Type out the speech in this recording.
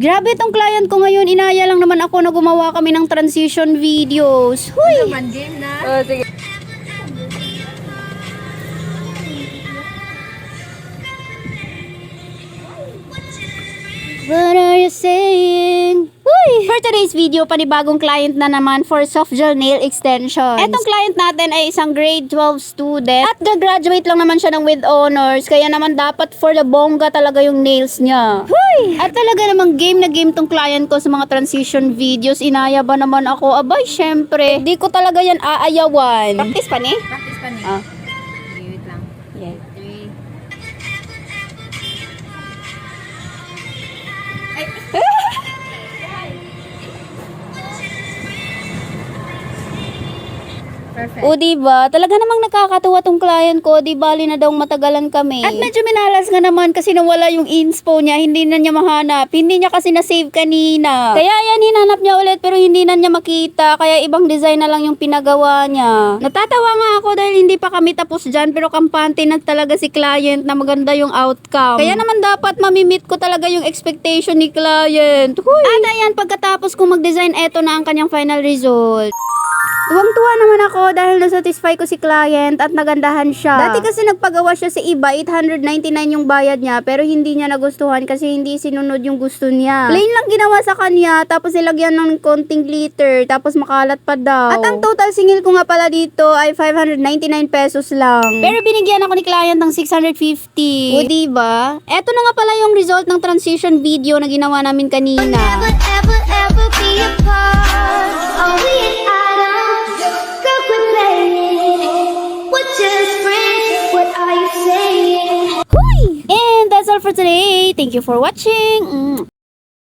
Grabe tong client ko ngayon. Inaya lang naman ako na gumawa kami ng transition videos. Huy! Naman game na. Oh, sige. What are you saying? Uy! For today's video, panibagong client na naman for soft gel nail extensions. Etong client natin ay isang grade 12 student at gagraduate lang naman siya ng with honors. Kaya naman dapat for the bongga talaga yung nails niya. Huy! At talaga namang game na game tong client ko sa mga transition videos. Inaya ba naman ako? Abay, syempre. Di ko talaga yan aayawan. Practice pa ni? Practice pa niya. Ah. Okay, wait lang. Yeah. 3. Perfect. O diba, talaga namang nakakatuwa tong client ko, di bali na daw matagalan kami. At medyo minalas nga naman kasi nawala yung inspo niya, hindi na niya mahanap. Hindi niya kasi na-save kanina. Kaya yan, hinanap niya ulit pero hindi na niya makita, kaya ibang design na lang yung pinagawa niya. Natatawa nga ako dahil hindi pa kami tapos dyan pero kampante na talaga si client na maganda yung outcome. Kaya naman dapat mamimit ko talaga yung expectation ni client. Huy! At ayan, pagkatapos kong mag-design, eto na ang kanyang final result. Tuwang-tuwa naman ako dahil nasatisfy ko si client at nagandahan siya. Dati kasi nagpagawa siya sa iba, 899 yung bayad niya pero hindi niya nagustuhan kasi hindi sinunod yung gusto niya. Plain lang ginawa sa kanya tapos nilagyan ng konting glitter tapos makalat pa daw. At ang total singil ko nga pala dito ay 599 pesos lang. Pero binigyan ako ni client ng 650. O diba? Eto na nga pala yung result ng transition video na ginawa namin kanina. Never, ever, ever be apart. Are we an item? Girl, quit playing. We're just friends. What are you saying? Huy! And that's all for today. Thank you for watching.